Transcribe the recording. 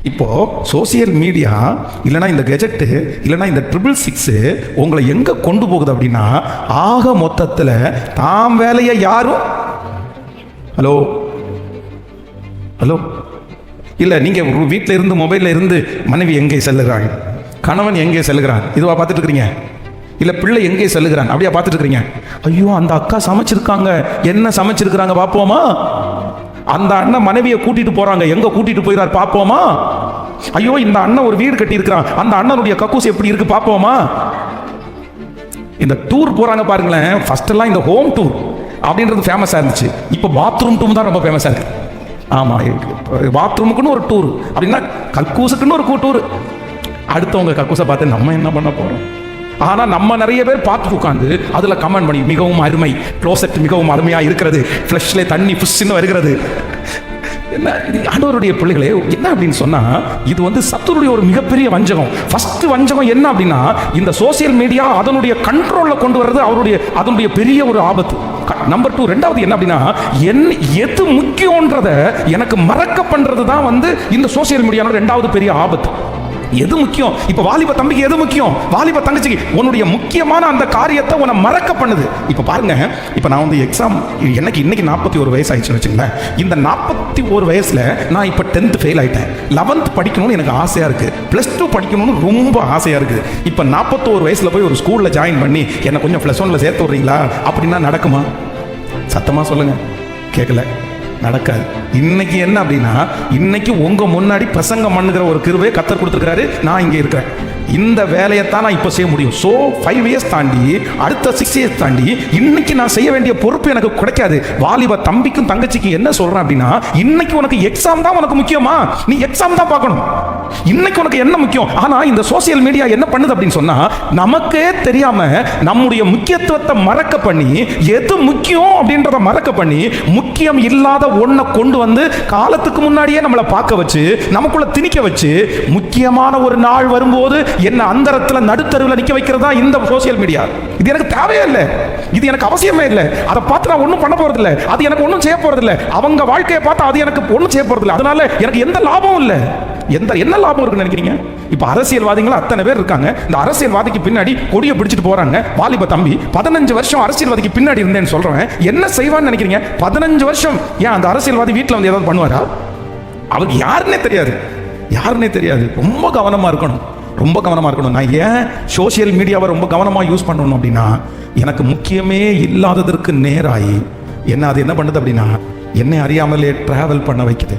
இப்போ social media இல்லைனா இந்த கெஜெட்டு இல்லைனா இந்த 666 உங்களை எங்க கொண்டு போகுது அப்படின்னா, ஆக மொத்தத்தில் தாம் வேலையை யாரும் ஹலோ ஹலோ இல்லை, நீங்கள் வீட்டில் இருந்து மொபைலில் இருந்து மனைவி எங்கே செல்லுகிறாள், கணவன் எங்கே செல்லுகிறான், இதுவா பார்த்துட்டு இருக்கிறீங்க? இல்லை பிள்ளை எங்கே செல்லுகிறான், அப்படியா பார்த்துட்டு இருக்கிறீங்க? ஐயோ அந்த அக்கா சமைச்சிருக்காங்க, என்ன சமைச்சிருக்கிறாங்க பார்ப்போமா? அந்த அண்ணன் மனைவியை கூட்டிட்டு போறாங்க, எங்க கூட்டிட்டு போயிறார் பார்ப்போமா? ஐயோ இந்த அண்ணன் ஒரு வீடு கட்டி இருக்கிறான், அந்த அண்ணனுடைய கக்கூஸ் எப்படி இருக்கு பார்ப்போமா? இந்த டூர் போறாங்க பாருங்களேன். ஃபர்ஸ்ட் எல்லாம் இந்த ஹோம் டூர் அப்படின்றது ஃபேமஸா இருந்துச்சு. இப்போ பாத்ரூம் டூர் தான் ரொம்ப ஃபேமஸா இருக்கு. ஆமா, பாத்ரூமுக்குன்னு ஒரு டூர், அப்படின்னா கக்கூசுக்குன்னு ஒரு டூர். அடுத்தவங்க கக்கூசை பார்த்து நம்ம என்ன பண்ண போறோம்? ஆனா நம்ம நிறைய பேர் பார்த்து உட்காந்து அதுல கமெண்ட் பண்ணி, மிகவும் அருமை, க்ளோசெட் மிகவும் அருமையா இருக்கிறது, ஃப்ளஷ்ல தண்ணி புஷ்ன்னு வருகிறது. என்ன ஆண்டவருடைய பிள்ளைகளே, என்ன அப்படின்னு சொன்னா, இது சத்துருடைய ஒரு மிகப்பெரிய வஞ்சகம். ஃபர்ஸ்ட் வஞ்சகம் என்ன அப்படின்னா, இந்த சோசியல் மீடியா அதனுடைய கண்ட்ரோல்ல கொண்டு வர்றது அதனுடைய பெரிய ஒரு ஆபத்து. நம்பர் 2, ரெண்டாவது என்ன அப்படின்னா, எது முக்கியம்ன்றத எனக்கு மறக்க பண்றது தான் இந்த சோசியல் மீடியாவோட ரெண்டாவது பெரிய ஆபத்து. எது முக்கியம்? இப்ப வாலிப தம்பிக்கு எது முக்கியம், வாலிப தங்கச்சிக்கு உன்னுடைய முக்கியமான அந்த காரியத்தை உன்னை மறக்க பண்ணுது. இப்ப பாருங்க, இப்ப நான் எக்ஸாம் இன்னைக்கு 41 வயசு ஆயிடுச்சுன்னு வச்சுங்களேன். இந்த 41 வயசுல நான் இப்ப 10th ஃபெயில் ஆயிட்டேன். 11th படிக்கணும்னு எனக்கு ஆசையா இருக்கு, +2 படிக்கணும்னு ரொம்ப ஆசையா இருக்கு. இப்ப 41 வயசுல போய் ஒரு ஸ்கூல்ல ஜாயின் பண்ணி என்ன கொஞ்சம் +1ல சேர்த்து விடுறீங்களா அப்படின்னா நடக்குமா? சத்தமா சொல்லுங்க. கேட்கல, நடக்காது. இன்னைக்கு என்ன அப்படின்னா, இன்னைக்கு உங்க முன்னாடி பிரசங்கம் பண்ணுகிற ஒரு கிருபையை கர்த்தர் கொடுத்துருக்காரு. நான் இங்கே இருக்கிறேன். இந்த வேலையைத்தான் நான் இப்போ செய்ய முடியும். ஸோ 5 இயர்ஸ் தாண்டி அடுத்த 6 இயர்ஸ் தாண்டி இன்னைக்கு நான் செய்ய வேண்டிய பொறுப்பு எனக்கு கிடைக்காது. வாலிப தம்பிக்கும் தங்கச்சிக்கும் என்ன சொல்றேன் அப்படின்னா, இன்னைக்கு உனக்கு எக்ஸாம் தான் உனக்கு முக்கியமா? நீ எக்ஸாம் தான் பார்க்கணும். இன்னைக்கு உனக்கு என்ன முக்கியம்? ஆனா இந்த சோசியல் மீடியா என்ன பண்ணுது அப்படின்னு சொன்னா, நமக்கே தெரியாம நம்முடைய முக்கியத்துவத்தை மறக்க பண்ணி, எது முக்கியம் அப்படின்றத மறக்க பண்ணி, முக்கியம் இல்லாத ஒன்றை கொண்டு வந்து காலத்துக்கு முன்னாடியே நம்மளை பார்க்க வச்சு, நமக்குள்ள திணிக்க வச்சு, முக்கியமான ஒரு நாள் வரும்போது என்ன அந்தரத்துல நடுத்தருவில் நிக்க வைக்கிறதா இந்த சோசியல் மீடியா. இது எனக்கு தேவையே இல்லை, இது எனக்கு அவசியமே இல்லை. அதை பார்த்து நான் ஒன்றும் பண்ண போறது இல்லை, அது எனக்கு ஒன்றும் செய்ய போறது இல்லை. அவங்க வாழ்க்கையை பார்த்து அது எனக்கு ஒன்றும் செய்ய போறது இல்லை. அதனால எனக்கு எந்த லாபமும் இல்லை. என்ன லாபம் இருக்குன்னு நினைக்கிறீங்க? இப்ப அரசியல்வாதிகள் அத்தனை பேர் இருக்காங்க. இந்த அரசியல்வாதிக்கு பின்னாடி கொடியை பிடிச்சிட்டு போறாங்க. வாலிப தம்பி 15 வருஷம் அரசியல்வாதிக்கு பின்னாடி இருந்தேன்னு சொல்றேன். என்ன செய்வான்னு நினைக்கிறீங்க? 15 வருஷம் ஏன் அந்த அரசியல்வாதி வீட்டில் ஏதாவது பண்ணுவாரா? அவருக்கு யாருன்னே தெரியாது. ரொம்ப கவனமா இருக்கணும், ரொம்ப கவனமா இருக்கணும். நான் ஏன் சோசியல் மீடியாவை ரொம்ப கவனமா யூஸ் பண்ணணும் அப்படின்னா, எனக்கு முக்கியமே இல்லாததற்கு நேராகி அது என்ன பண்ணுது அப்படின்னா, என்னை அறியாமலே டிராவல் பண்ண வைக்குது.